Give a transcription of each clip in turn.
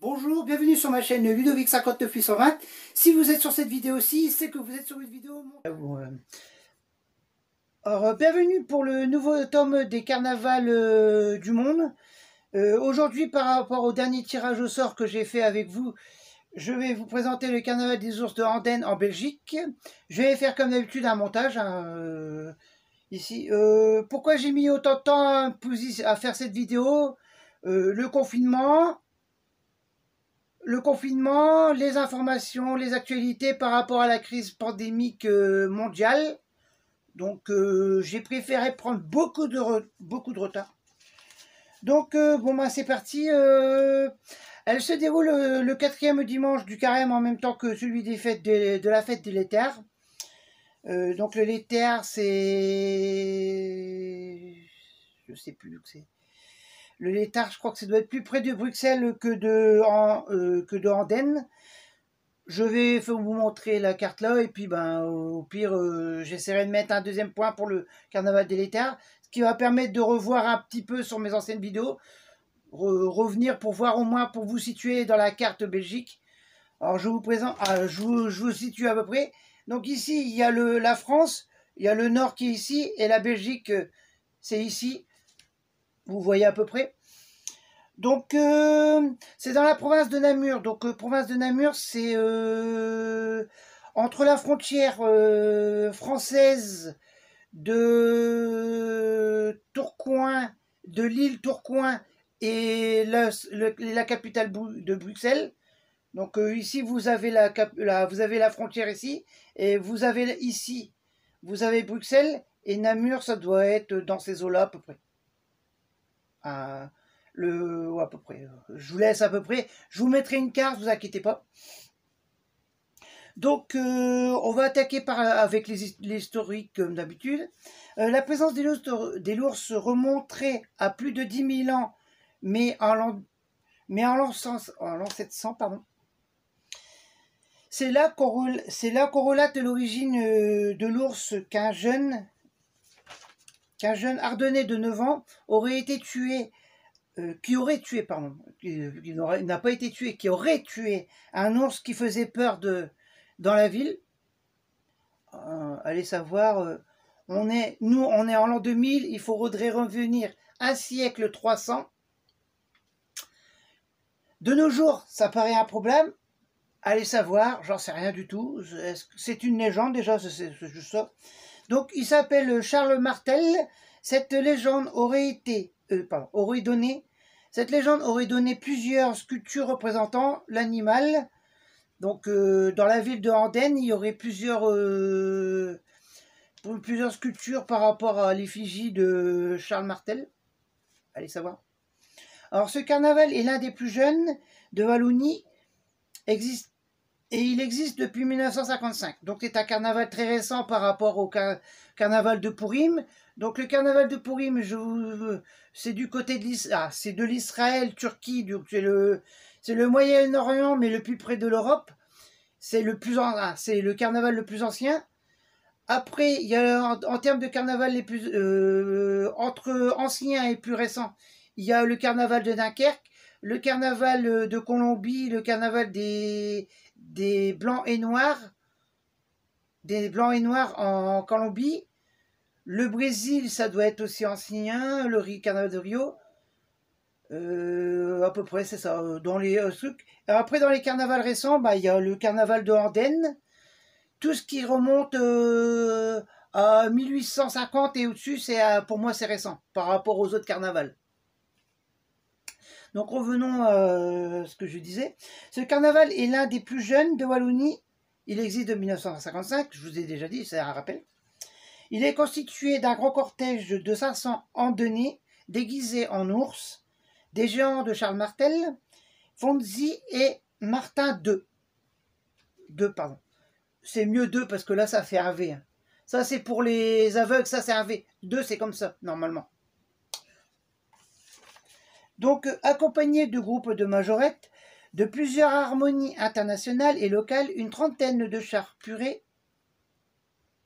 Bonjour, bienvenue sur ma chaîne Ludovic 59820. Si vous êtes sur cette vidéo-ci, c'est que vous êtes sur une vidéo... Alors, bienvenue pour le nouveau tome des carnavals du monde. Aujourd'hui, par rapport au dernier tirage au sort que j'ai fait avec vous, je vais vous présenter le carnaval des ours de Andenne en Belgique. Je vais faire comme d'habitude un montage ici. Pourquoi j'ai mis autant de temps à faire cette vidéo? Le confinement, les informations, les actualités par rapport à la crise pandémique mondiale. Donc j'ai préféré prendre beaucoup de retard. Donc bon bah c'est parti. Elle se déroule le 4e dimanche du carême en même temps que celui des fêtes de la fête des Laitaires. Donc le Laitaire c'est... je sais plus que c'est... Le Laitard, je crois que ça doit être plus près de Bruxelles que de Andenne. Je vais vous montrer la carte là, et puis ben, au pire, j'essaierai de mettre un deuxième point pour le carnaval des Laitars, ce qui va permettre de revoir un petit peu sur mes anciennes vidéos, revenir pour voir au moins, pour vous situer dans la carte Belgique. Alors je vous présente, je vous situe à peu près. Donc ici, il y a la France, il y a le nord qui est ici, et la Belgique, c'est ici. Vous voyez à peu près. Donc, c'est dans la province de Namur. Donc, province de Namur, c'est entre la frontière française de Tourcoing, de l'île Tourcoing et la capitale de Bruxelles. Donc, ici, vous avez vous avez la frontière ici. Et vous avez ici, vous avez Bruxelles. Et Namur, ça doit être dans ces eaux-là à peu près. À peu près. Je vous laisse à peu près. Je vous mettrai une carte, vous inquiétez pas. Donc, on va attaquer avec l'historique comme d'habitude. La présence des l'ours remonterait à plus de 10 000 ans, mais en l'an 700, pardon. C'est là qu'on relate l'origine de l'ours qu'un jeune ardennais de 9 ans aurait été tué. Qui n'a pas été tué, qui aurait tué un ours qui faisait peur dans la ville. Allez savoir, on est en l'an 2000, il faudrait revenir un siècle 300. De nos jours, ça paraît un problème. Allez savoir, j'en sais rien du tout. C'est une légende déjà, c'est juste ça. Donc, il s'appelle Charles Martel. Cette légende Cette légende aurait donné plusieurs sculptures représentant l'animal. Donc, dans la ville de Andenne, il y aurait plusieurs sculptures par rapport à l'effigie de Charles Martel. Allez savoir. Alors, ce carnaval est l'un des plus jeunes de Wallonie. Il existe depuis 1955. Donc, c'est un carnaval très récent par rapport au carnaval de Pourim. Donc, le carnaval de Pourim, c'est du côté de l'Israël, Turquie. C'est le Moyen-Orient, mais le plus près de l'Europe. C'est le carnaval le plus ancien. Après, il y a en termes de carnaval les plus entre anciens et plus récents, il y a le carnaval de Dunkerque, le carnaval de Colombie, le carnaval des blancs et noirs, en Colombie. Le Brésil, ça doit être aussi ancien, le carnaval de Rio. À peu près, c'est ça. Dans les trucs. Après, dans les carnavals récents, bah, il y a le carnaval de Andenne. Tout ce qui remonte à 1850 et au-dessus, pour moi, c'est récent par rapport aux autres carnavals. Donc revenons à ce que je disais. Ce carnaval est l'un des plus jeunes de Wallonie. Il existe de 1955, je vous ai déjà dit, c'est un rappel. Il est constitué d'un grand cortège de 500 andonnés déguisés en ours, des géants de Charles Martel, Fonzi et Martin II. Pardon. C'est mieux 2 parce que là ça fait un V. Ça c'est pour les aveugles, ça c'est un V. 2 c'est comme ça, normalement. Donc, accompagné de groupes de majorettes, de plusieurs harmonies internationales et locales, une trentaine de chars purés,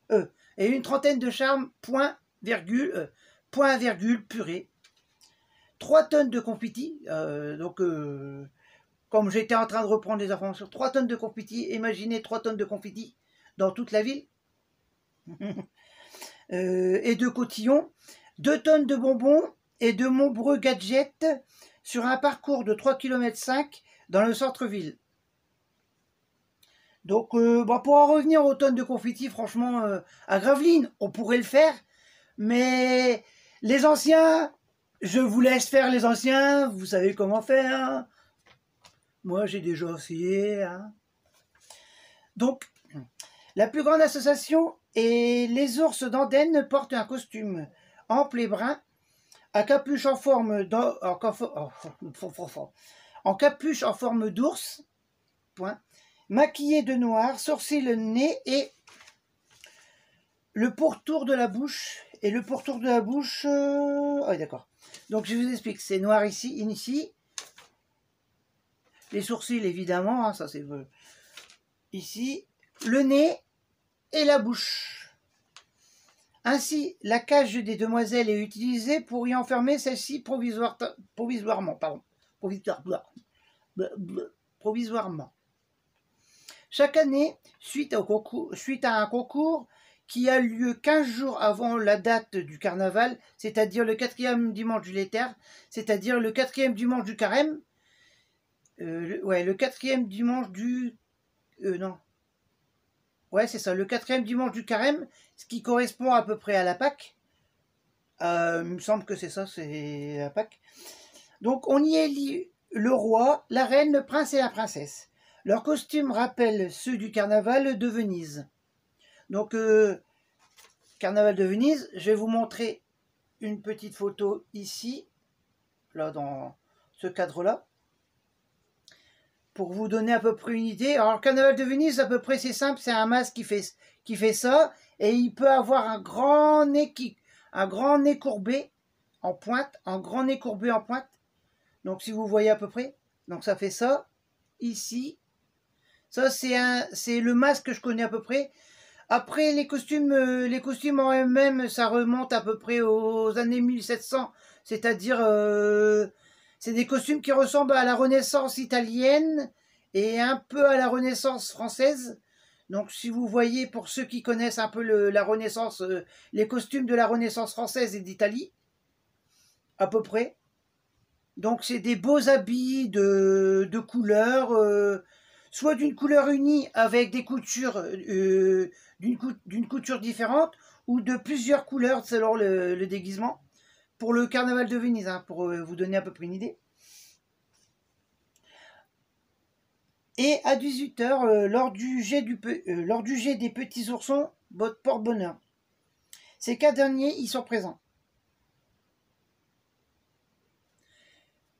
et une trentaine de chars point virgule purés, 3 tonnes de confettis, comme j'étais en train de reprendre les informations, 3 tonnes de confettis, imaginez 3 tonnes de confettis dans toute la ville, et de cotillons, 2 tonnes de bonbons et de nombreux gadgets sur un parcours de 3,5 km dans le centre-ville. Donc, pour en revenir aux tonnes de confettis, franchement, à Gravelines, on pourrait le faire, mais les anciens, je vous laisse faire les anciens, vous savez comment faire. Hein. Moi, j'ai déjà essayé. Hein. Donc, la plus grande association est les ours d'Andenne portent un costume ample et brun, à capuche en forme en capuche en forme d'ours, point, maquillé de noir, sourcils, nez et le pourtour de la bouche. Et le pourtour de la bouche... Ah oui, d'accord. Donc, je vous explique. C'est noir ici. Les sourcils, évidemment. Hein, ça, c'est... ici. Le nez et la bouche. Ainsi, la cage des demoiselles est utilisée pour y enfermer celle-ci provisoirement. Provisoirement. Chaque année, suite à un concours qui a lieu 15 jours avant la date du carnaval, c'est-à-dire le 4e dimanche du Léther, c'est-à-dire le 4e dimanche du Carême, le 4e dimanche du... non. Ouais, c'est ça, le 4e dimanche du Carême, ce qui correspond à peu près à la Pâque. Il me semble que c'est ça, c'est la Pâque. Donc, on y élit le roi, la reine, le prince et la princesse. Leurs costumes rappellent ceux du carnaval de Venise. Donc, carnaval de Venise, je vais vous montrer une petite photo ici, là dans ce cadre-là, pour vous donner à peu près une idée. Alors, le carnaval de Venise, à peu près, c'est simple, c'est un masque qui fait ça, et il peut avoir un grand nez courbé en pointe, Donc, si vous voyez à peu près, donc ça fait ça, ici. Ça, c'est le masque que je connais à peu près. Après, les costumes en eux-mêmes, ça remonte à peu près aux années 1700. C'est-à-dire, c'est des costumes qui ressemblent à la Renaissance italienne et un peu à la Renaissance française. Donc, si vous voyez, pour ceux qui connaissent un peu la Renaissance, les costumes de la Renaissance française et d'Italie, à peu près. Donc, c'est des beaux habits de couleurs, soit d'une couleur unie avec des coutures d'une couture différente, ou de plusieurs couleurs selon le déguisement, pour le carnaval de Venise, hein, pour vous donner à peu près une idée. Et à 18 h, lors du jet des petits oursons, porte-bonheur. Ces 4 derniers y sont présents.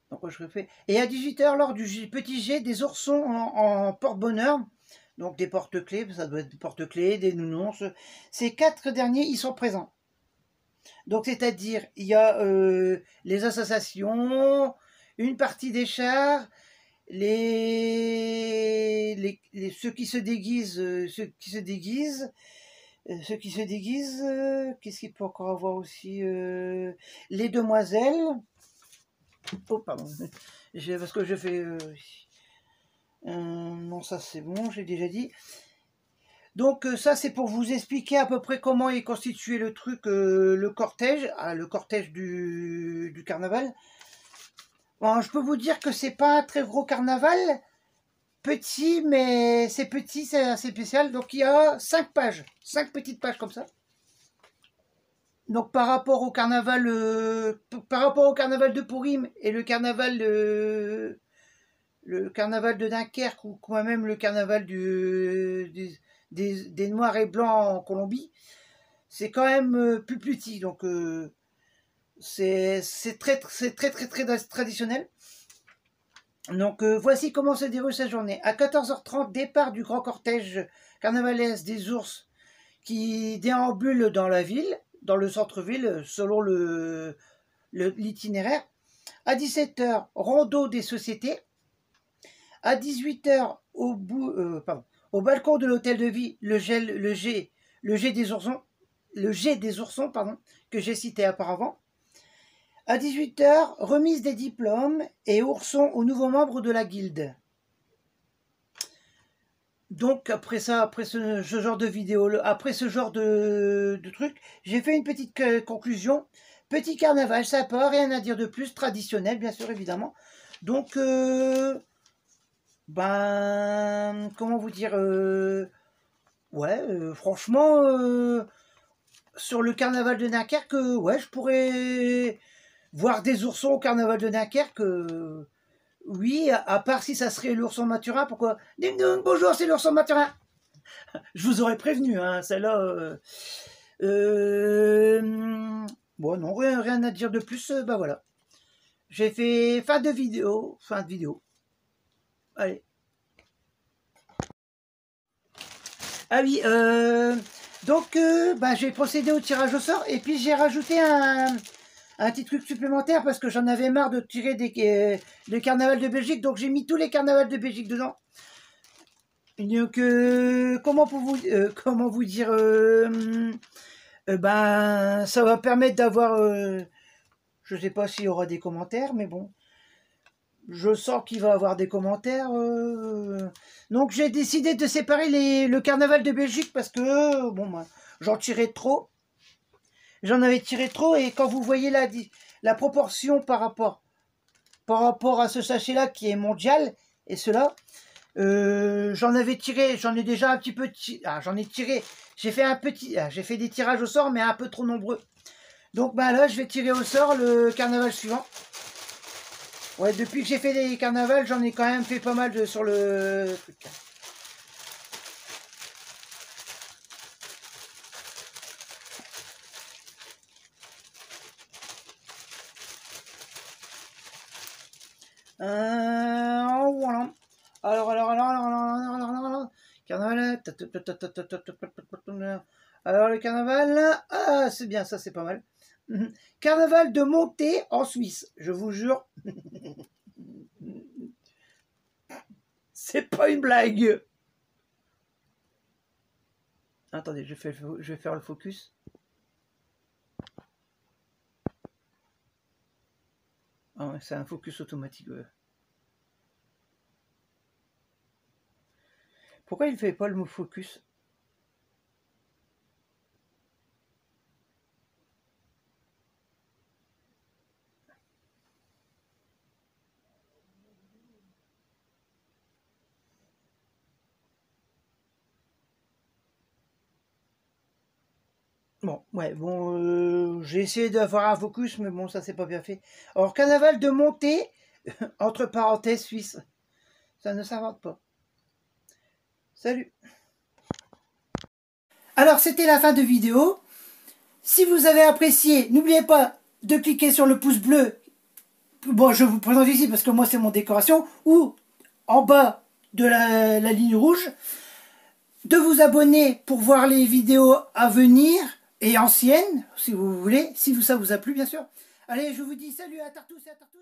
Donc, je refais. Et à 18 h, lors du petit jet des oursons en porte-bonheur, donc des porte-clés, ça doit être des porte-clés, des nounours, ces 4 derniers y sont présents. Donc, c'est-à-dire, il y a les associations, une partie des chars, ceux qui se déguisent, qu'est-ce qu'il peut encore avoir aussi, les demoiselles. Oh, pardon, parce que je fais... non, ça c'est bon, j'ai déjà dit. Donc ça c'est pour vous expliquer à peu près comment est constitué le truc, le cortège du carnaval. Bon, je peux vous dire que c'est pas un très gros carnaval, petit, mais c'est petit, c'est assez spécial. Donc il y a 5 pages, 5 petites pages comme ça. Donc par rapport au carnaval de Pourim et le carnaval de Dunkerque, ou quand même le carnaval des Noirs et Blancs en Colombie, c'est quand même plus petit. Donc c'est très traditionnel. Donc voici comment se déroule sa journée. À 14 h 30, départ du grand cortège carnavalesque des ours qui déambule dans la ville, dans le centre-ville, selon l'itinéraire. À 17 h, rondeau des sociétés. À 18 h, au balcon de l'hôtel de ville, le jet des oursons, que j'ai cité auparavant. À 18 h, remise des diplômes et ourson aux nouveaux membres de la guilde. Donc après ça, après ce genre de vidéo, après ce genre de truc, j'ai fait une petite conclusion. Petit carnaval sympa, rien à dire de plus, traditionnel bien sûr évidemment. Donc ben comment vous dire, ouais franchement sur le carnaval de Dunkerque, ouais je pourrais voir des oursons au carnaval de Dunkerque. Oui, à part si ça serait l'ourson Mathurin, pourquoi? Ding dong, bonjour, c'est l'ourson Mathurin. Je vous aurais prévenu, hein, celle-là. Bon, non, rien à dire de plus, bah voilà. J'ai fait fin de vidéo. Allez. Ah oui, donc, bah, j'ai procédé au tirage au sort, et puis j'ai rajouté un petit truc supplémentaire parce que j'en avais marre de tirer des carnavals de Belgique, donc j'ai mis tous les carnavals de Belgique dedans. Donc comment vous dire, ben ça va permettre d'avoir, je sais pas s'il y aura des commentaires, mais bon, je sens qu'il va y avoir des commentaires. Donc j'ai décidé de séparer le carnaval de Belgique parce que bon, moi, j'en tirais trop. J'en avais tiré trop, et quand vous voyez la proportion par rapport à ce sachet-là qui est mondial, et cela, j'en ai déjà un petit peu, j'en ai tiré, j'ai fait des tirages au sort, mais un peu trop nombreux. Donc bah là, je vais tirer au sort le carnaval suivant. Ouais, depuis que j'ai fait des carnavals, j'en ai quand même fait pas mal sur le truc. Voilà. Alors, carnaval. Alors, le carnaval, ah, c'est bien, ça, c'est pas mal. Carnaval de Montée en Suisse, je vous jure. C'est pas une blague. Attendez, je vais faire le focus. Ah ouais, c'est un focus automatique. Ouais. Pourquoi il ne fait pas le mot focus? Bon, ouais, bon, j'ai essayé d'avoir un focus, mais bon, ça c'est pas bien fait. Alors, carnaval de Montée, entre parenthèses, Suisse. Ça ne s'invente pas. Salut. Alors, c'était la fin de vidéo. Si vous avez apprécié, n'oubliez pas de cliquer sur le pouce bleu. Bon, je vous présente ici parce que moi, c'est mon décoration. Ou en bas de la ligne rouge. De vous abonner pour voir les vidéos à venir et anciennes, si vous voulez, si ça vous a plu, bien sûr. Allez, je vous dis salut à Tartous et à Tartous.